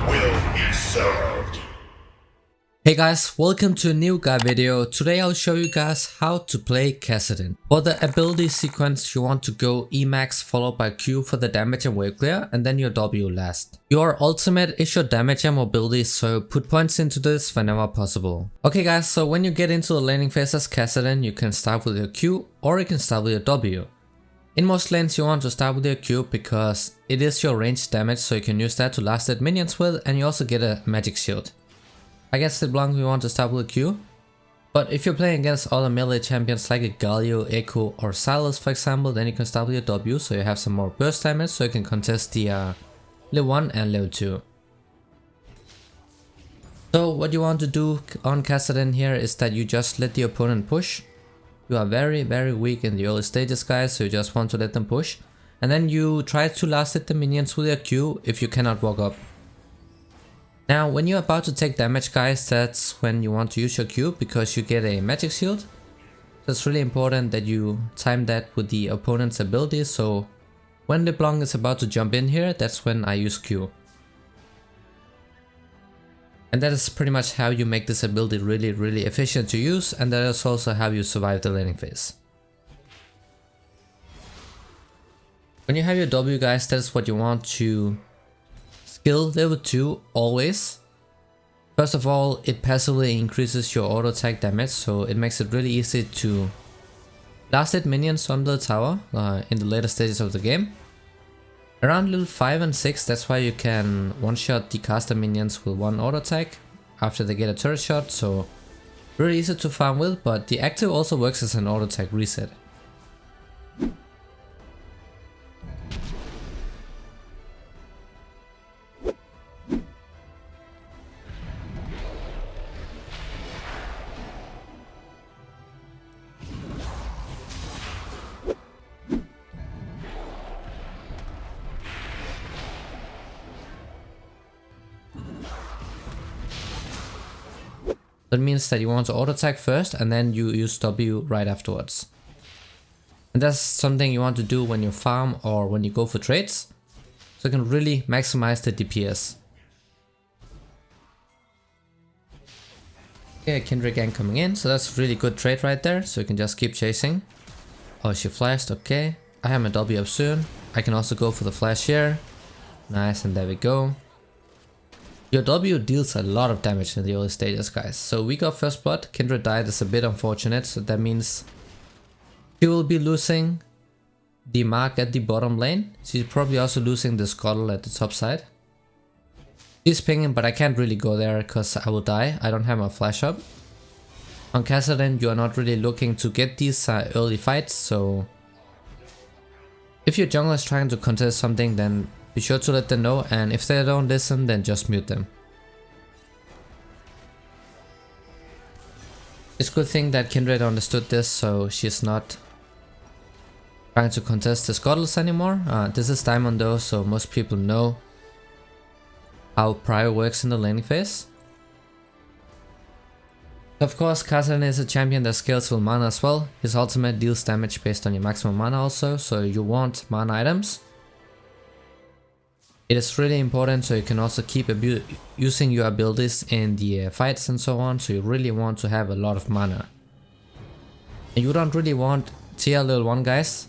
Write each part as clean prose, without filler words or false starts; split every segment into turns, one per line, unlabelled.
will be served.
Hey guys, welcome to a new guide video. Today I'll show you guys how to play Kassadin. For the ability sequence, you want to go E max followed by Q for the damage and wave clear, and then your W last. Your ultimate is your damage and mobility, so put points into this whenever possible. Okay guys, so when you get into the laning phase as Kassadin, you can start with your Q or you can start with your W. In most lanes you want to start with your Q because it is your ranged damage, so you can use that to last hit minions with, and you also get a magic shield. I guess at Blanc we want to start with a Q, but if you're playing against other melee champions like a Galio, Echo or Silas for example, then you can start with your W, so you have some more burst damage, so you can contest the level 1 and level 2. So what you want to do on Kassadin here is that you just let the opponent push. You are very weak in the early stages guys, so you just want to let them push. And then you try to last hit the minions with your Q if you cannot walk up. Now when you're about to take damage guys, that's when you want to use your Q because you get a magic shield. So it's really important that you time that with the opponent's ability, so when LeBlanc is about to jump in here, that's when I use Q. And that is pretty much how you make this ability really efficient to use, and that is also how you survive the laning phase. When you have your W guys, that is what you want to skill level 2 always. First of all, it passively increases your auto attack damage, so it makes it really easy to last hit minions on the tower in the later stages of the game. Around level 5 and 6, that's why you can one-shot the caster minions with one auto attack after they get a turret shot, so really easy to farm with, but the active also works as an auto attack reset. That means that you want to auto attack first and then you use W right afterwards. And that's something you want to do when you farm or when you go for trades, so you can really maximize the DPS. Okay, Kindred gang coming in, so that's a really good trade right there, so you can just keep chasing. Oh, she flashed, okay. I have my W up soon. I can also go for the flash here. Nice, and there we go. Your W deals a lot of damage in the early stages guys, so we got first blood. Kindred died is a bit unfortunate, so that means she will be losing the mark at the bottom lane. She's probably also losing the scuttle at the top side. She's pinging, but I can't really go there because I will die. I don't have my flash up. On Kassadin you are not really looking to get these early fights, so if your jungler is trying to contest something, then be sure to let them know, and if they don't listen, then just mute them. It's a good thing that Kindred understood this, so she's not trying to contest the scuttles anymore. This is Diamond though, so most people know how Prio works in the laning phase. Of course, Kassadin is a champion that scales with mana as well. His ultimate deals damage based on your maximum mana also, so you want mana items. It is really important, so you can also keep using your abilities in the fights and so on, so you really want to have a lot of mana. And you don't really want tier level 1 guys.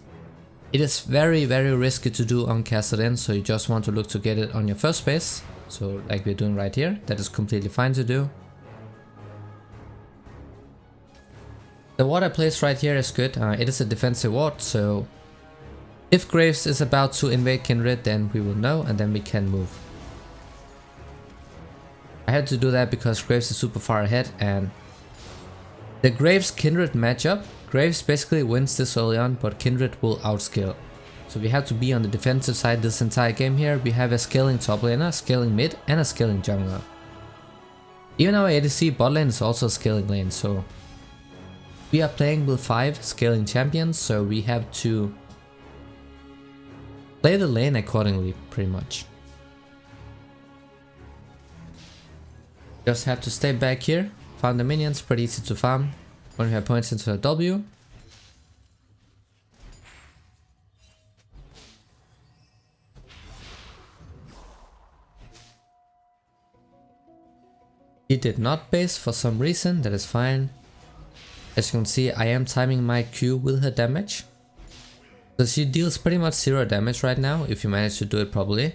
It is very risky to do on Kassadin, so you just want to look to get it on your first base, so like we're doing right here. That is completely fine to do. The ward I placed right here is good. It is a defensive ward, so if Graves is about to invade Kindred, then we will know and then we can move. I had to do that because Graves is super far ahead, and the Graves Kindred matchup, Graves basically wins this early on, but Kindred will outscale. So we have to be on the defensive side this entire game here. We have a scaling top laner, scaling mid, and a scaling jungler. Even our ADC bot lane is also a scaling lane, so we are playing with 5 scaling champions, so we have to play the lane accordingly, pretty much. Just have to stay back here, farm the minions, pretty easy to farm when we have points into the W. He did not base for some reason, that is fine. As you can see, I am timing my Q with her damage. So she deals pretty much 0 damage right now, if you manage to do it properly.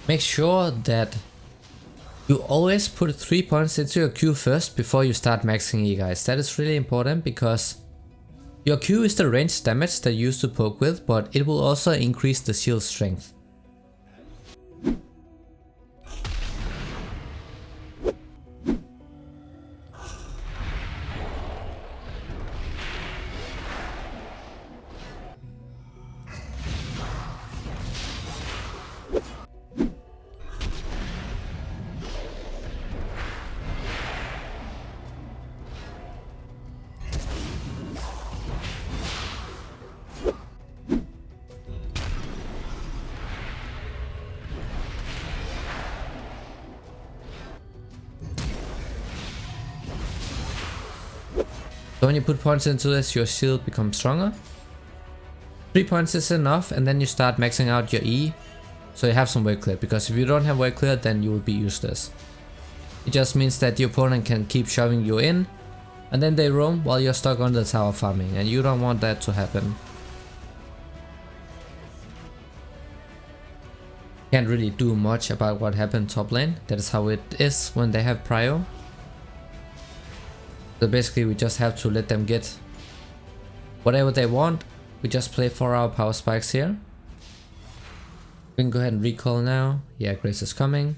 Make sure that you always put 3 points into your Q first before you start maxing E, guys. That is really important because your Q is the ranged damage that you use to poke with, but it will also increase the shield strength. So when you put points into this, your shield becomes stronger. 3 points is enough, and then you start maxing out your E, so you have some wave clear, because if you don't have wave clear, then you will be useless. It just means that the opponent can keep shoving you in, and then they roam while you're stuck on the tower farming, and you don't want that to happen. Can't really do much about what happened top lane, that is how it is when they have prio. So basically we just have to let them get whatever they want. We just play for our power spikes here. We can go ahead and recall now. Yeah, Grace is coming.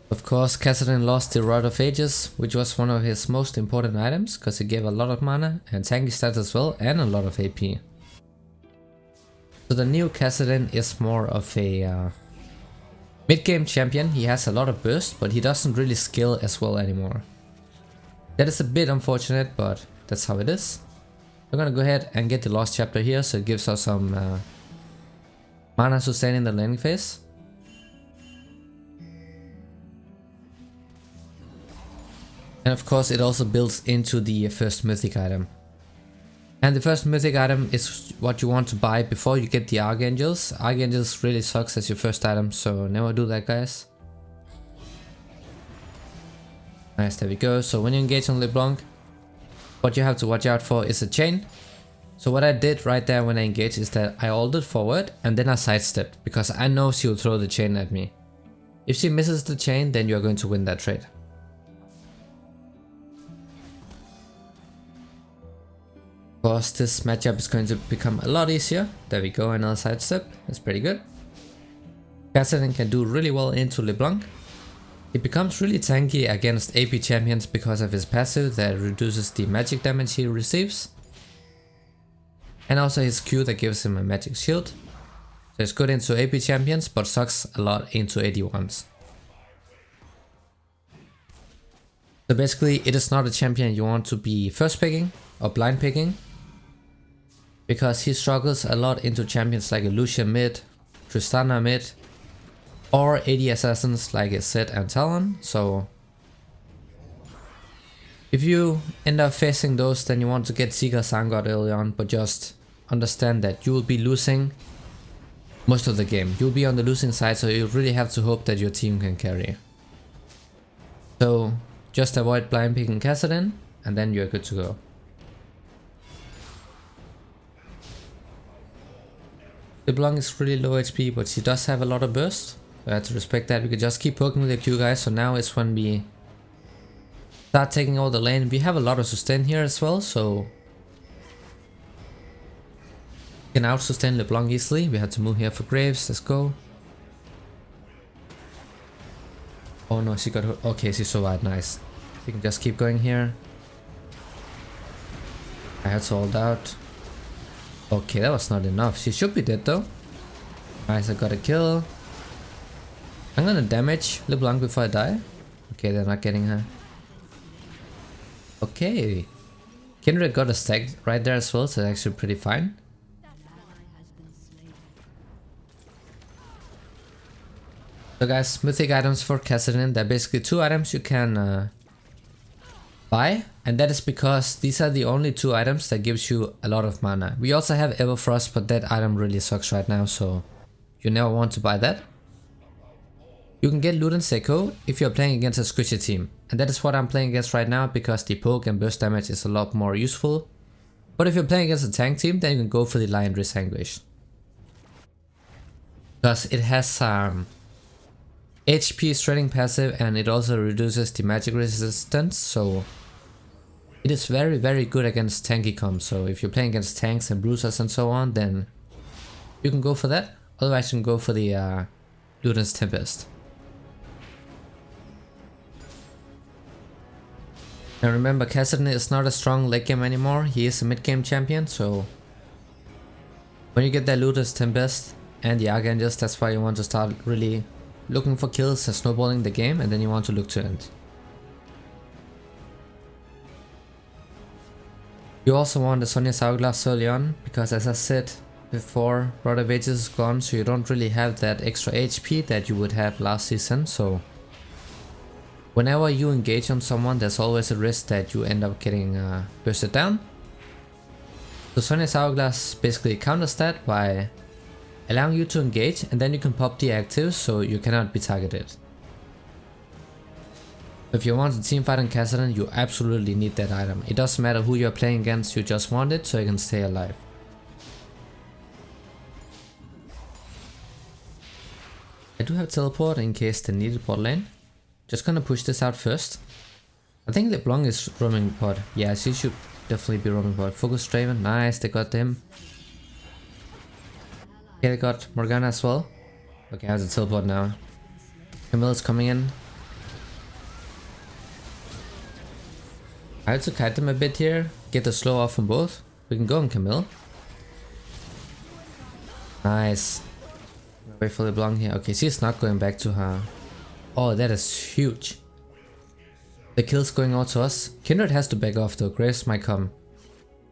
Of course, Kassadin lost the Rod of Ages, which was one of his most important items, because it gave a lot of mana and tanky stats as well, and a lot of AP. So the new Kassadin is more of a mid-game champion. He has a lot of burst, but he doesn't really skill as well anymore. That is a bit unfortunate, but that's how it is. We're gonna go ahead and get the Lost Chapter here, so it gives us some mana sustain in the laning phase. And of course it also builds into the first mythic item. And the first mythic item is what you want to buy before you get the Archangels. Archangels really sucks as your first item, so never do that, guys. Nice, there we go. So when you engage on LeBlanc, what you have to watch out for is a chain. So what I did right there when I engaged is that I ulted forward and then I sidestepped, because I know she will throw the chain at me. If she misses the chain, then you are going to win that trade. Of course, this matchup is going to become a lot easier. There we go, another sidestep. That's pretty good. Kassadin can do really well into LeBlanc. He becomes really tanky against AP champions because of his passive that reduces the magic damage he receives. And also his Q that gives him a magic shield. So it's good into AP champions, but sucks a lot into AD1s. So basically it is not a champion you want to be first picking or blind picking, because he struggles a lot into champions like a Lucian mid, Tristana mid, or AD assassins like a Zed and Talon. So if you end up facing those, then you want to get Seeker Sangod early on, but just understand that you will be losing most of the game. You'll be on the losing side, so you really have to hope that your team can carry. So just avoid blind picking Kassadin, and then you're good to go. LeBlanc is really low HP, but she does have a lot of burst. We have to respect that. We can just keep poking with the Q, guys. So now is when we start taking all the lane. We have a lot of sustain here as well, so we can out sustain LeBlanc easily. We had to move here for Graves. Let's go. Oh no, she got her. Okay, she's so wide. Nice. We can just keep going here. I had to hold out. Okay, that was not enough. She should be dead though. Nice, I got a kill. I'm gonna damage LeBlanc before I die. Okay, they're not getting her. Okay. Kindred got a stack right there as well, so it's actually pretty fine. So guys, mythic items for Kassadin. They're basically 2 items you can Buy, and that is because these are the only two items that gives you a lot of mana. We also have Everfrost, but that item really sucks right now, so you never want to buy that. You can get Loot and Seko if you're playing against a squishy team, and that is what I'm playing against right now because the poke and burst damage is a lot more useful. But if you're playing against a tank team, then you can go for the Lion-Riz Anguish. Because it has HP shredding passive and it also reduces the magic resistance, so it is very good against tanky comps. So if you're playing against tanks and bruisers and so on, then you can go for that. Otherwise you can go for the Luden's Tempest. And remember, Kassadin is not a strong late game anymore, he is a mid game champion, so when you get that Luden's Tempest and the Archangels, that's why you want to start really looking for kills and snowballing the game, and then you want to look to end. You also want the Sonya's Hourglass early on, because as I said before, Rod of Ages is gone, so you don't really have that extra HP that you would have last season, so whenever you engage on someone, there's always a risk that you end up getting bursted down. So Sonya's Hourglass basically counters that by allowing you to engage, and then you can pop the actives so you cannot be targeted. If you want to teamfight on Kassadin, you absolutely need that item. It doesn't matter who you're playing against, you just want it so you can stay alive. I do have teleport in case they need a bot lane. Just gonna push this out first. I think LeBlanc is roaming bot. Yeah, she should definitely be roaming bot. Focus Draven, nice, they got them. Okay, they got Morgana as well. Okay, I have the teleport now. Camille is coming in. I have to kite them a bit here, get the slow off from both. We can go on Camille. Nice. Wait for LeBlanc here. Okay, she's not going back to her. Oh, that is huge. The kill's going out to us. Kindred has to back off though, Graves might come.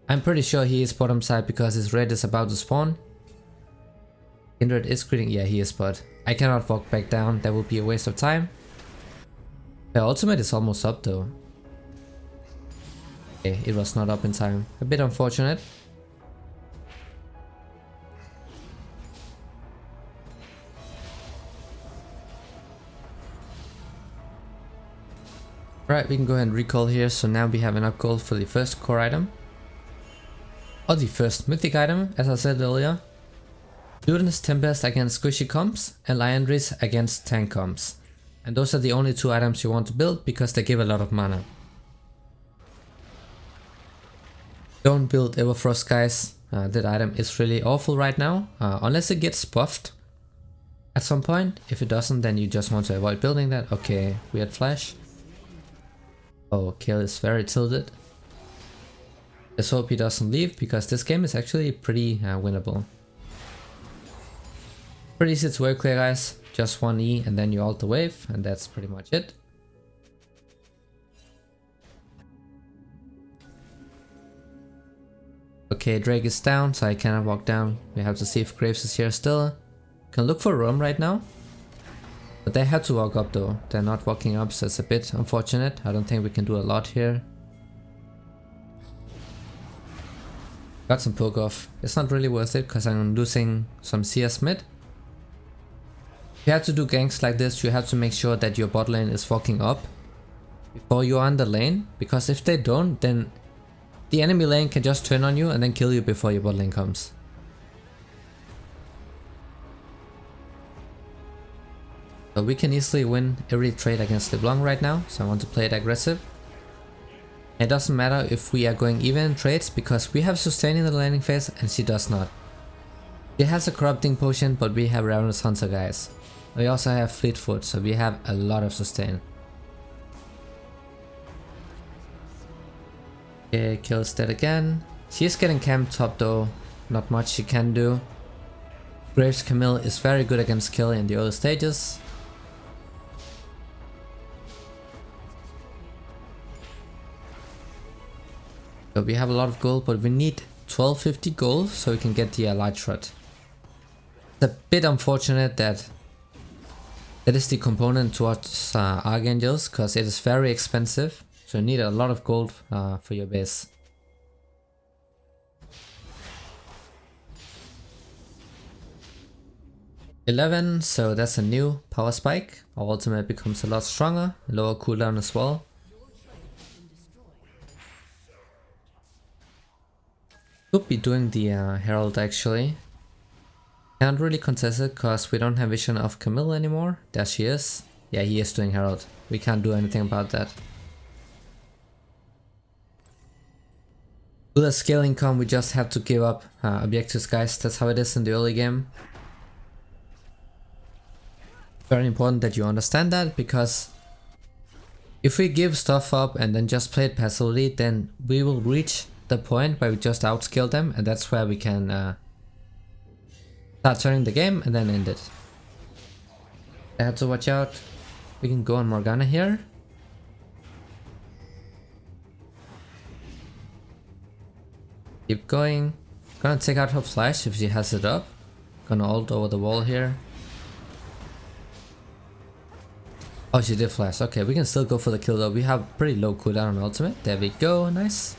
I'm pretty sure he is bottom side because his red is about to spawn. Kindred is critting, yeah he is, but I cannot walk back down, that would be a waste of time. The ultimate is almost up though. Okay, it was not up in time. A bit unfortunate. Right, we can go ahead and recall here, so now we have enough gold for the first core item. Or the first mythic item, as I said earlier. Luden's Tempest against squishy comps and Lion-Riz against tank comps. And those are the only two items you want to build because they give a lot of mana. Don't build Everfrost, guys. That item is really awful right now, unless it gets buffed at some point. If it doesn't, then you just want to avoid building that. Okay, weird flash. Oh, Kill is very tilted. Let's hope he doesn't leave, because this game is actually pretty winnable. Pretty easy to work clear, guys. Just one E and then you ult the wave, and that's pretty much it. Okay, Drake is down, so I cannot walk down. We have to see if Graves is here still. Can look for Roam right now. But they have to walk up though. They're not walking up, so it's a bit unfortunate. I don't think we can do a lot here. Got some poke off. It's not really worth it because I'm losing some CS mid. If you have to do ganks like this, you have to make sure that your bot lane is walking up before you are on the lane. Because if they don't, then the enemy lane can just turn on you and then kill you before your bot lane comes. So we can easily win every trade against LeBlanc right now, so I want to play it aggressive. It doesn't matter if we are going even in trades, because we have sustain in the laning phase and she does not. She has a corrupting potion, but we have Ravenous Hunter, guys. We also have Fleetfoot, so we have a lot of sustain. Okay, Kill's dead again. She is getting camped top though, not much she can do. Graves Camille is very good against Kill in the early stages. So we have a lot of gold, but we need 1250 gold so we can get the light shot. It's a bit unfortunate that is the component towards Archangels, because it is very expensive. So you need a lot of gold for your base. $11, so that's a new power spike. Our ultimate becomes a lot stronger, lower cooldown as well. Could be doing the Herald actually. Can't really contest it because we don't have vision of Camille anymore. There she is. Yeah, he is doing Herald. We can't do anything about that. With a scale income, we just have to give up objectives, guys. That's how it is in the early game. Very important that you understand that, because if we give stuff up and then just play it passively, then we will reach the point where we just outscale them, and that's where we can start turning the game and then end it. I have to watch out. We can go on Morgana here. Keep going. Gonna take out her flash if she has it up. Gonna ult over the wall here. Oh, she did flash. Okay, we can still go for the kill though. We have pretty low cooldown on ultimate. There we go. Nice.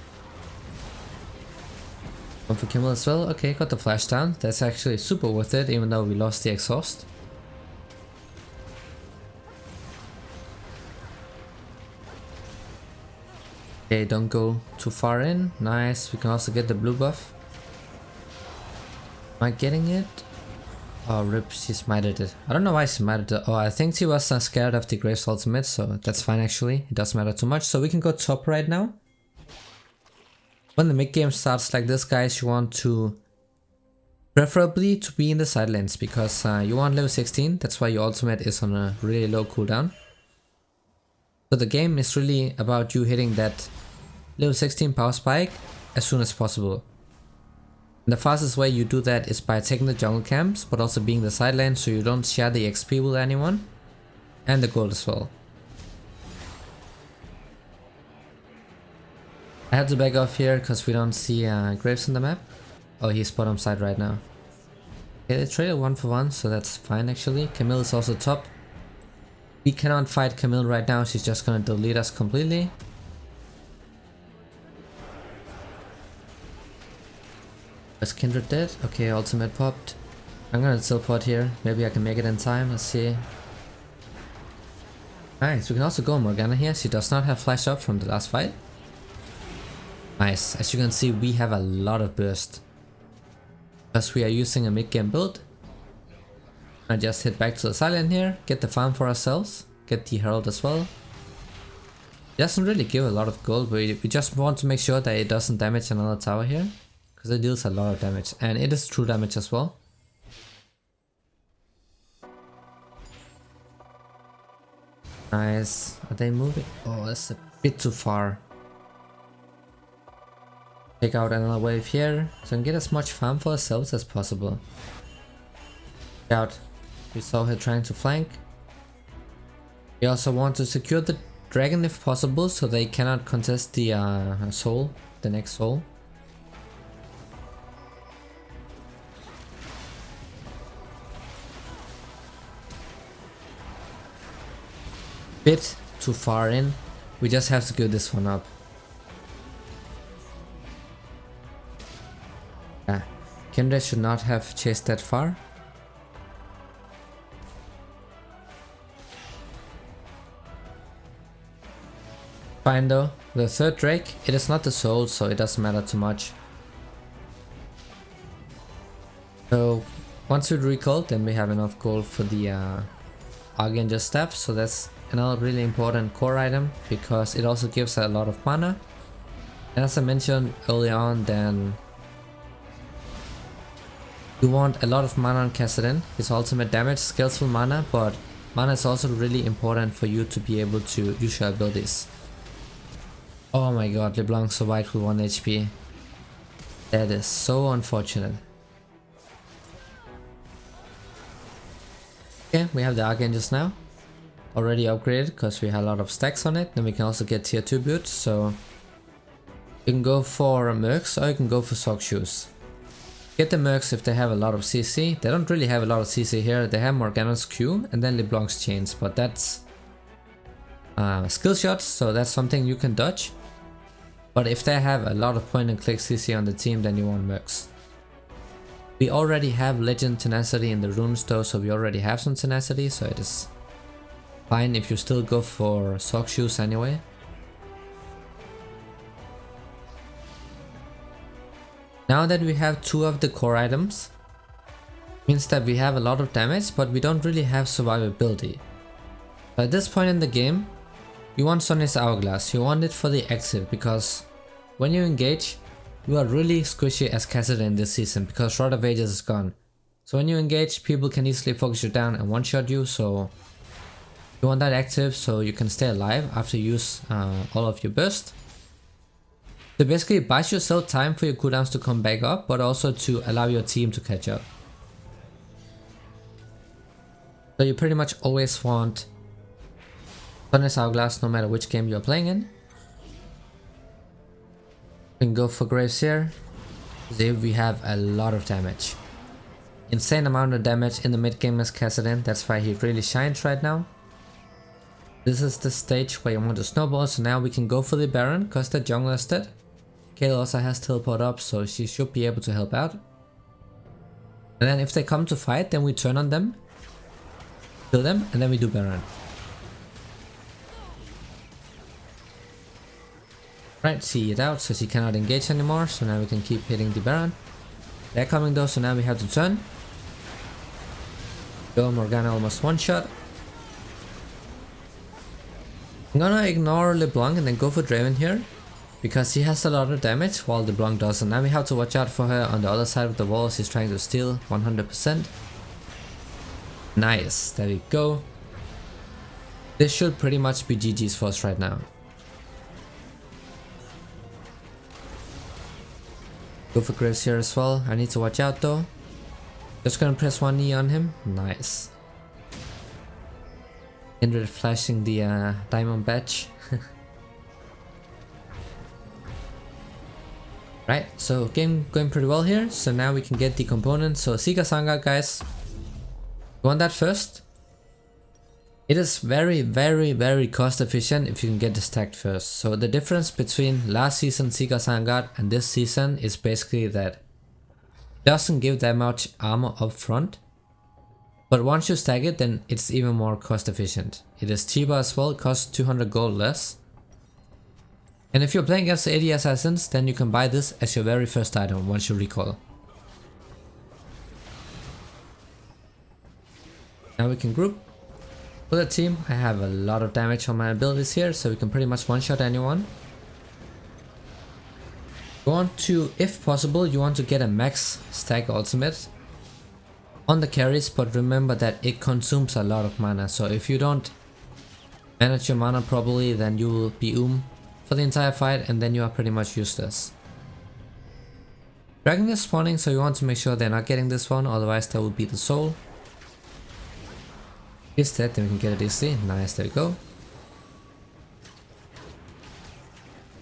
One for Kimmel as well. Okay, got the flash down. That's actually super worth it, even though we lost the exhaust. Okay, don't go too far in. Nice. We can also get the blue buff. Am I getting it? Oh, rip, she smited it. I don't know why she smited it. Oh, I think she was scared of the Graves ultimate, so that's fine actually. It doesn't matter too much. So we can go top right now. When the mid game starts like this, guys, you want to preferably to be in the side lanes, because you want level 16. That's why your ultimate is on a really low cooldown. So the game is really about you hitting that level 16 power spike as soon as possible. And the fastest way you do that is by taking the jungle camps, but also being the side lane so you don't share the XP with anyone. And the gold as well. I had to back off here because we don't see Graves on the map. Oh, he's bottom side right now. Okay, they traded 1 for 1, so that's fine actually. Camille is also top. We cannot fight Camille right now, she's just gonna delete us completely. Is Kindred dead? Okay, ultimate popped. I'm gonna teleport here. Maybe I can make it in time. Let's see. Nice. We can also go on Morgana here. She does not have flash up from the last fight. Nice. As you can see, we have a lot of burst. Because we are using a mid-game build. I just hit back to the silent here. Get the farm for ourselves. Get the herald as well. It doesn't really give a lot of gold. We just want to make sure that it doesn't damage another tower here. Because it deals a lot of damage, and it is true damage as well. Nice. Are they moving? Oh, that's a bit too far. Take out another wave here, so we can get as much farm for ourselves as possible. Check out. We saw her trying to flank. We also want to secure the dragon if possible, so they cannot contest the soul, the next soul. Bit too far in. We just have to give this one up. Yeah, Kindred should not have chased that far. Fine though. The third Drake, it is not the soul, so it doesn't matter too much. So once we recall, then we have enough gold for the Archangel staff, so that's another really important core item because it also gives a lot of mana. And as I mentioned early on, then you want a lot of mana on Kassadin. His ultimate damage scales full mana, but mana is also really important for you to be able to use your abilities. Oh my god, LeBlanc survived with 1 HP. That is so unfortunate. Okay, we have the Archangels now. Already upgraded because we had a lot of stacks on it. Then we can also get tier 2 boots, so you can go for Mercs or you can go for sock shoes. Get the Mercs if they have a lot of CC. They don't really have a lot of CC here. They have Morgana's Q and then LeBlanc's chains, but that's skill shots, so that's something you can dodge. But if they have a lot of point and click CC on the team, then you want mercs. We already have legend tenacity in the runes though, so we already have some tenacity, so it is fine if you still go for sock shoes anyway. Now that we have 2 of the core items, means that we have a lot of damage, but we don't really have survivability. But at this point in the game, you want Sonya's Hourglass. You want it for the exit, because when you engage, you are really squishy as Kassadin this season, because Rod of Ages is gone. So when you engage, people can easily focus you down and one-shot you, so you want that active so you can stay alive after you use all of your burst. So basically it buys yourself time for your cooldowns to come back up, but also to allow your team to catch up. So you pretty much always want Sonya's Hourglass no matter which game you are playing in. We can go for Graves here. See, we have a lot of damage. Insane amount of damage in the mid game as Kassadin, that's why he really shines right now. This is the stage where you want to snowball, so now we can go for the Baron because the jungler is dead. Kayle also has teleport up, so she should be able to help out. And then if they come to fight, then we turn on them, kill them, and then we do Baron. Right, see it out, so she cannot engage anymore, so now we can keep hitting the Baron. They're coming though, so now we have to turn. Go, Morgana almost one shot. I'm gonna ignore LeBlanc and then go for Draven here, because he has a lot of damage while LeBlanc doesn't. Now we have to watch out for her on the other side of the wall. She's trying to steal 100%. Nice, there we go. This should pretty much be GG's for us right now. Go for Graves here as well. I need to watch out though. Just gonna press 1E on him. Nice. Kindred flashing the diamond badge. Right, so game going pretty well here. So now we can get the components. So Seeker Sangha, guys. You want that first? It is very cost efficient if you can get the stacked first. So the difference between last season Seeker Sangha and this season is basically that it doesn't give that much armor up front. But once you stack it, then it's even more cost efficient. It is cheaper as well, it costs 200 gold less. And if you're playing against the 80 assassins, then you can buy this as your very first item once you recoil. Now we can group. For the team, I have a lot of damage on my abilities here, so we can pretty much one-shot anyone. You want to, if possible, you want to get a max stack ultimate on the carries, but remember that it consumes a lot of mana, so if you don't manage your mana properly, then you will be for the entire fight, and then you are pretty much useless. Dragon is spawning, so you want to make sure they're not getting this one, otherwise that will be the soul. He's dead, then we can get it easily. Nice, there we go.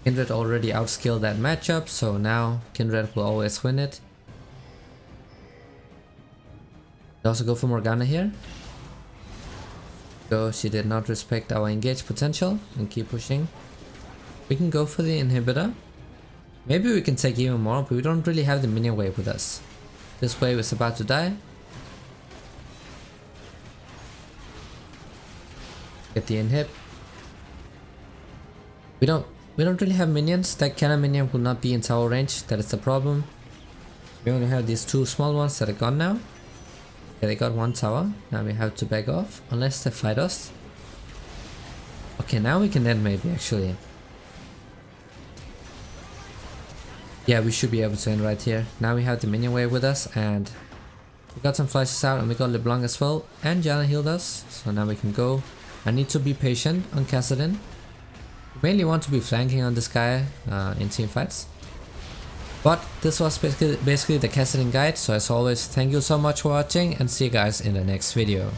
Kindred already outskilled that matchup, so now Kindred will always win it. We also go for Morgana here. So she did not respect our engage potential and keep pushing. We can go for the inhibitor. Maybe we can take even more, but we don't really have the minion wave with us. This wave is about to die. Get the inhib. We don't really have minions. That cannon minion will not be in tower range. That is the problem. We only have these 2 small ones that are gone now. Okay, they got 1 tower. Now we have to back off unless they fight us. Okay, now we can end maybe actually. Yeah, we should be able to end right here. Now we have the minion wave with us, and we got some flashes out, and we got LeBlanc as well, and Janna healed us. So now we can go. I need to be patient on Kassadin. Mainly want to be flanking on this guy in team fights. But this was basically the Kassadin guide, so as always, thank you so much for watching and see you guys in the next video.